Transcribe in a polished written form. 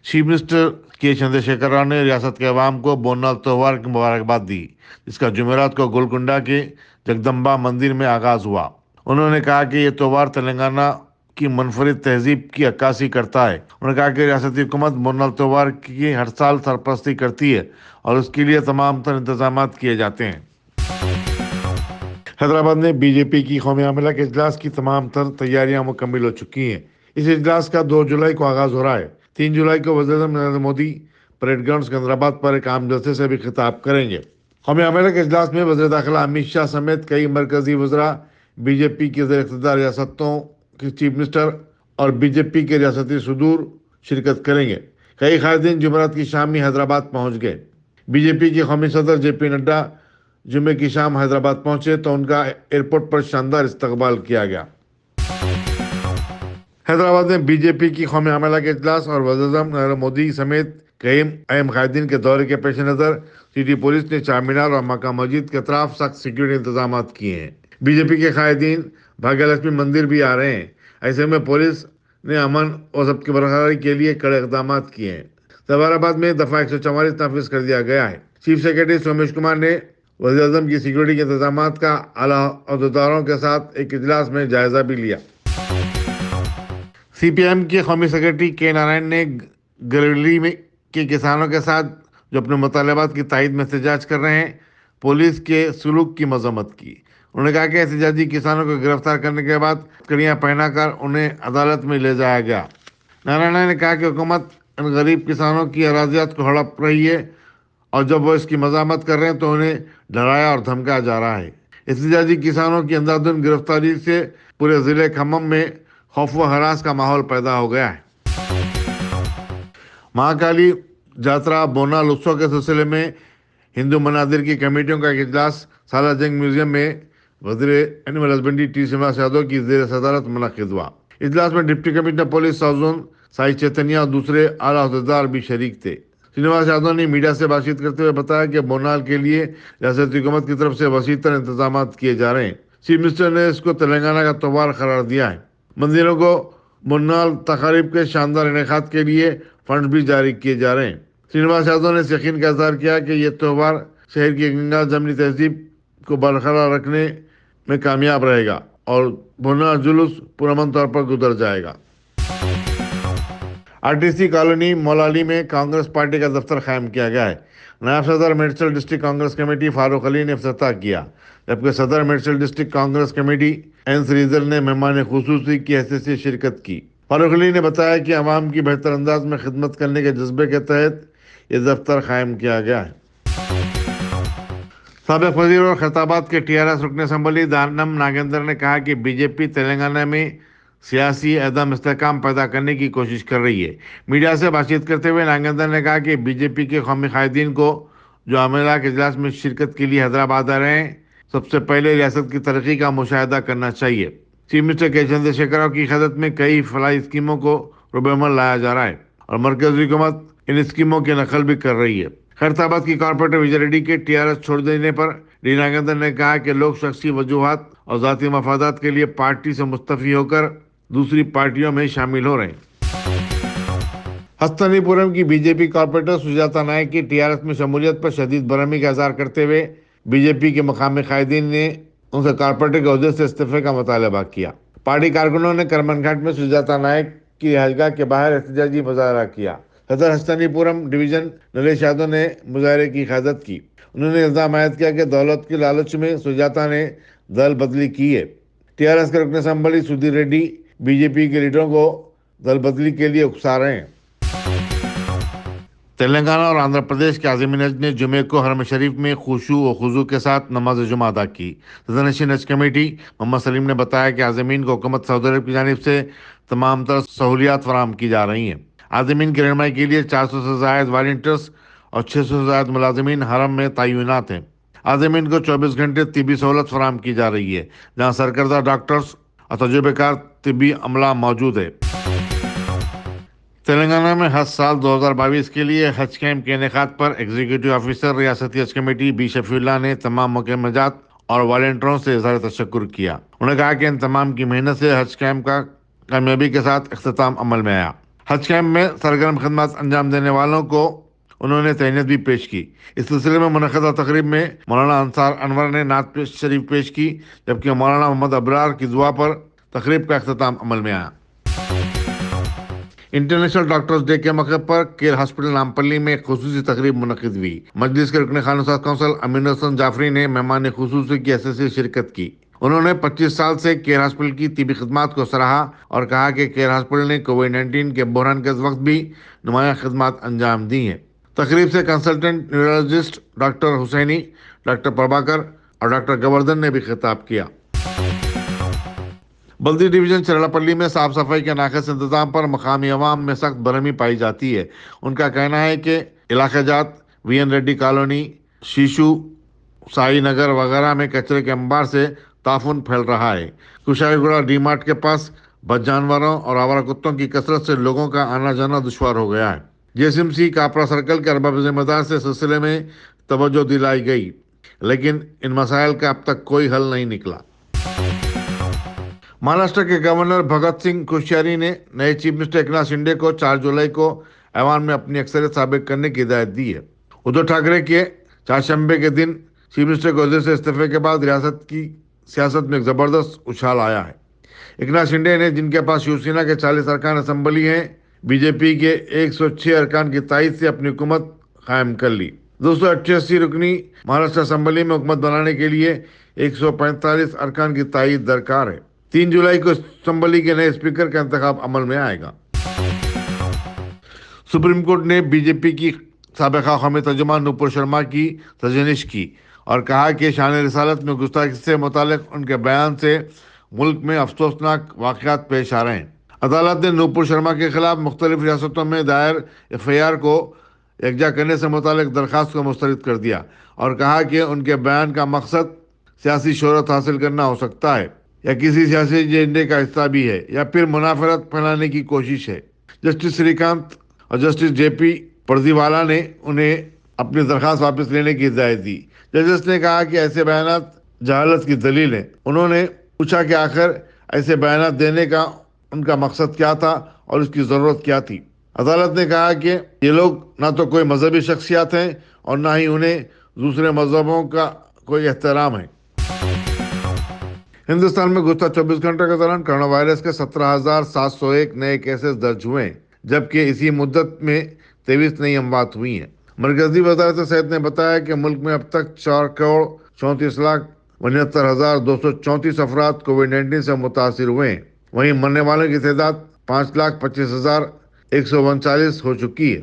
Chief minister के चंद्रशेखर राव ने रियासत के अवाम को बोनाल त्योहार की मुबारकबाद दी, जिसका जुमेरात को गोलकुंडा के जगदम्बा मंदिर में आगाज हुआ। उन्होंने कहा कि यह त्योहार तेलंगाना की मुनफरिद तहजीब की अक्कासी करता है। उन्होंने कहा कि रियासती हुकूमत बोनाल त्योहार की हर साल सरपरस्ती करती है और उसके लिए तमाम तर इंतजाम किए जाते हैं। हैदराबाद में बीजेपी की कौमी अमला के इजलास की तमाम तर तैयारियां मुकम्मल हो चुकी हैं। इस इजलास का 2 जुलाई को आगाज हो रहा है। 3 जुलाई को वज़ीर-ए-आज़म नरेंद्र मोदी परेड ग्राउंड सिकंदराबाद पर एक आम जलसे से भी खिताब करेंगे। कौमी अमला के इजलास में वज़ीर दाखिला अमित शाह समेत कई मरकजी वज़रा, बीजेपी की ज़ेर-इक़्तिदार रियासतों के चीफ मिनिस्टर और बीजेपी के रियासती सदूर शिरकत करेंगे। कई कायदीन जुमेरात की शाम ही हैदराबाद पहुंच गए। बीजेपी के कौमी सदर JP नड्डा जुम्मे की शाम हैदराबाद पहुंचे तो उनका एयरपोर्ट पर शानदार इस्तकबाल किया गया। हैदराबाद में बीजेपी की कौमी अमला के इजलास और वज़ीर-ए-आज़म नरेंद्र मोदी समेत कई अहम कायदीन के दौरे के पेश नज़र सिटी पुलिस ने चारमीनार और मक्का मस्जिद के अतराफ सख्त सिक्योरिटी इंतजाम किए हैं। बीजेपी के कायदीन भाग्यलक्ष्मी मंदिर भी आ रहे हैं। ऐसे में पुलिस ने अमन और ज़ब्त की बरकरारी के लिए कड़े इक़दाम किए हैं। जवाहराबाद में दफ़ा 144 नाफिज कर दिया गया है। चीफ सेक्रेटरी सोमेश कुमार ने वज़ीर-ए-आज़म की सिक्योरिटी के इंतजाम का आला अहदेदारों के साथ एक इजलास में जायजा भी लिया। CPM के कौमी सेक्रेटरी के नारायण ने गरवली में के किसानों के साथ जो अपने मुतालबात की तायद में एहतजाज कर रहे हैं, पुलिस के सलूक की मजम्मत की। उन्होंने कहा कि एहतजाजी किसानों को गिरफ्तार करने के बाद कड़ियाँ पहनाकर उन्हें अदालत में ले जाया गया। नारायण ने कहा कि हुकूमत इन गरीब किसानों की अराजियात को हड़प रही है और जब वो इसकी मजामत कर रहे हैं तो उन्हें डराया और धमकाया जा रहा है। एहतजाजी किसानों की अंधाधुंध गिरफ्तारी से पूरे जिले खम्मम में खौफ व हरास का माहौल पैदा हो गया है। महाकाली जात्रा बोनाल उत्सव के सिलसिले में हिंदू मनादिर की कमेटियों का एक इजलास साला जंग म्यूजियम में वज़ीर animal husbandry T. Srinivas Yadav की ज़ेर सदारत मुनक़्क़िद हुआ। इजलास में डिप्टी कमिश्नर पुलिस साउजन साई चैतन्या और दूसरे आला अहदेदार भी शरीक थे। श्रीनिवास यादव ने मीडिया से बातचीत करते हुए बताया कि बोनाल के लिए रियासती हुकूमत की तरफ से वसी तर इंतजाम किए जा रहे हैं। चीफ मिनिस्टर ने इसको तेलंगाना का त्योहार करार दिया है। मंदिरों को बोनाल तकारीब के शानदार इनेकात के लिए फंड भी जारी किए जा रहे हैं। श्रीनिवास यादव ने इस यकीन का इज़हार किया कि यह त्यौहार शहर की गंगा जमनी तहजीब को बरकरार रखने में कामयाब रहेगा और बोनाल जुलूस पुरअमन तौर पर गुजर जाएगा। RTC कॉलोनी मौलाली में कांग्रेस पार्टी का दफ्तर कायम किया गया है। नायब सदर मेडचल डिस्ट्रिक्ट कांग्रेस कमेटी फारूक अली ने इफ्तिताह किया, जबकि सदर Medchal district Congress committee N. Sridhar ने मेहमान खुसूसी की हैसियत से शिरकत की। फारूक अली ने बताया कि अवाम की बेहतर अंदाज में खिदमत करने के जज्बे के तहत ये दफ्तर कायम किया गया है। साबिक वज़ीर और खैरताबाद के TRS रुकन असम्बली दानम नागेंद्र ने कहा कि बीजेपी तेलंगाना में सियासी अदम इस्तेहकाम पैदा करने की कोशिश कर रही है। मीडिया से बातचीत करते हुए नागेंद्र ने कहा कि बीजेपी के कौमी कायदीन को जो अमला के इजलास में शिरकत के लिए हैदराबाद आ रहे हैं, सबसे पहले रियासत की तरक्की का मुशाहिदा करना चाहिए। चीफ मिनिस्टर के चंद्रशेखर राव की क़यादत में कई फलाही स्कीमों को रुबेअमल लाया जा रहा है और मरकजी हुकूमत इन स्कीमों की नकल भी कर रही है। खैरताबाद की कॉर्पोरेटर विजय रेड्डी के TRS छोड़ देने पर डी नागेंद्र ने कहा कि लोग शख्सी वजूहात और ज़ाती मफादात के लिए पार्टी से मुस्तफ़ी होकर दूसरी पार्टियों में शामिल हो रहे हैं। हस्तनीपुरम की बीजेपी कॉर्पोरेटर सुजाता नायक की TRS में शमूलियत पर शदीद बरहमी का इज़हार करते हुए बीजेपी के मकामी कायदीन ने उनसे कॉर्पोरेटर के ओहदे से इस्तीफे का मुतालबा किया। पार्टी कारकुनों ने करमनघाट में सुजाता नायक की रिहाइशगाह के बाहर एहतजाजी मुजाहरा किया। सदर हस्तनीपुरम डिवीजन नरेश यादव ने मुजाहरे की क़यादत की। उन्होंने इल्ज़ाम आयद किया कि दौलत की लालच में सुजाता ने दल बदली की है। TRS के रुकन असम्बली सुधीर रेड्डी बीजेपी के लीडरों को दल बदली के लिए उकसा रहे हैं। तेलंगाना और आंध्र प्रदेश के आज़मीन हज ने जुमे को हरम शरीफ में खुशू व खुजू के साथ नमाज जुमा अदा की। सदरनशीन हज कमेटी मोहम्मद सलीम ने बताया कि आज़मीन को हुकूमत सऊदी अरब की जानिब से तमाम तरह सहूलियात फराहम की जा रही हैं। आज़मीन की रहनुमाई के लिए 400 से ज़ायद वॉलंटियर्स और 600 से ज़ायद मुलाजिमीन हरम में तैनात हैं। आज़मीन को 24 घंटे तिब्बी सहूलत फराहम की जा रही है, जहाँ सरकर्दा डॉक्टर्स और तजुर्बेकार तिब्बी अमला मौजूद है। तेलंगाना में हज साल 2022 के लिए हज कैंप के इनेकाद पर एग्जीक्यूटिव ऑफिसर रियासती हज कमेटी B. शफीउल्लाह ने तमाम मुकम्मजात और वॉलंटियरों से इज़हार तशक्कुर किया। उन्होंने कहा कि इन तमाम की मेहनत से हज कैंप का कामयाबी के साथ इख्तिताम अमल में आया। حج کیمپ میں سرگرم خدمات انجام دینے والوں کو انہوں نے تہنیت بھی پیش کی۔ اس سلسلے میں منعقدہ تقریب میں مولانا انصار انور نے نعت شریف پیش کی، جبکہ مولانا محمد ابرار کی دعا پر تقریب کا اختتام عمل میں آیا۔ انٹرنیشنل ڈاکٹرز ڈے کے موقع پر کیئر ہاسپٹل نامپلی میں ایک خصوصی تقریب منعقد ہوئی۔ مجلس کے رکن خانہ کونسل امین حسن جعفری نے مہمان خصوصی کی حیثیت سے شرکت کی۔ انہوں نے 25 سال سے کیئر ہاسپٹل کی طبی خدمات کو سراہا اور کہا کہ کیئر ہاسپٹل نے کووڈ-19 کے بحران کے وقت بھی نمایاں خدمات انجام دی ہیں۔ تقریب سے کنسلٹنٹ نیورولوجسٹ ڈاکٹر حسینی، ڈاکٹر پربھاکر اور ڈاکٹر گوردھن نے بھی خطاب کیا۔ بلدی ڈویژن چرلاپلی میں صاف صفائی کے ناقص انتظام پر مقامی عوام میں سخت برہمی پائی جاتی ہے۔ ان کا کہنا ہے کہ علاقہ جات وی این ریڈی کالونی، شیشو، سائی نگر وغیرہ میں کچرے کے انبار سے تعفن پھیل رہا ہے۔ کشائی گوڑا ڈی مارٹ کے پاس بد جانوروں اور آوارہ کتوں کی کثرت سے لوگوں کا آنا جانا دشوار ہو گیا ہے۔ J S M C Kapra circle کے ارباب ذمہ دار سے سلسلے میں توجہ دلائی گئی، لیکن ان مسائل کا اب تک کوئی حل نہیں نکلا۔ مہاراشٹر کے گورنر بھگت سنگھ کوشیاری نے نئے چیف منسٹر ایکناتھ شنڈے کو 4 جولائی کو ایوان میں اپنی اکثریت ثابت کرنے کی ہدایت دی ہے۔ ادھو ٹھاکرے کے چہارشنبے کے دن چیف منسٹر کے عہدے سے استعفے کے بعد ریاست کی سیاست میں ایک زبردست اچھال آیا ہے۔ ایکناتھ شنڈے نے، جن کے پاس شیو سینا کے 40 ارکان اسمبلی ہیں، بی جے پی کے 106 ارکان کی تائید سے اپنی حکومت قائم کر لی۔ 288 رکنی مہاراشٹر اسمبلی میں حکومت بنانے کے لیے 145 ارکان کی تائید درکار ہے۔ 3 جولائی کو اسمبلی کے نئے اسپیکر کا انتخاب عمل میں آئے گا۔ سپریم کورٹ نے بی جے پی کی سابقہ قومی ترجمان نوپور شرما کی تجنیش کی اور کہا کہ شان رسالت میں گستاخی سے متعلق ان کے بیان سے ملک میں افسوسناک واقعات پیش آ رہے ہیں۔ عدالت نے نوپور شرما کے خلاف مختلف ریاستوں میں دائر ایف آئی آر کو یکجا کرنے سے متعلق درخواست کو مسترد کر دیا اور کہا کہ ان کے بیان کا مقصد سیاسی شہرت حاصل کرنا ہو سکتا ہے، یا کسی سیاسی ایجنڈے کا حصہ بھی ہے، یا پھر منافرت پھیلانے کی کوشش ہے۔ جسٹس سری کانت اور جسٹس جے پی پردیوالا نے انہیں اپنی درخواست واپس لینے کی ہدایت دی۔ ججز نے کہا کہ ایسے بیانات جہالت کی دلیل ہیں۔ انہوں نے پوچھا کہ آخر ایسے بیانات دینے کا ان کا مقصد کیا تھا اور اس کی ضرورت کیا تھی۔ عدالت نے کہا کہ یہ لوگ نہ تو کوئی مذہبی شخصیات ہیں اور نہ ہی انہیں دوسرے مذہبوں کا کوئی احترام ہے۔ ہندوستان میں گزشتہ 24 گھنٹوں کے دوران کرونا وائرس کے 17,701 نئے کیسز درج ہوئے ہیں، جبکہ اسی مدت میں 23 نئی اموات ہوئی ہیں۔ مرکزی وزارت صحت نے بتایا کہ ملک میں اب تک 4,34,69,234 افراد کووڈ-19 سے متاثر ہوئے ہیں۔ وہیں مرنے والوں کی تعداد 5,25,139 ہو چکی ہے۔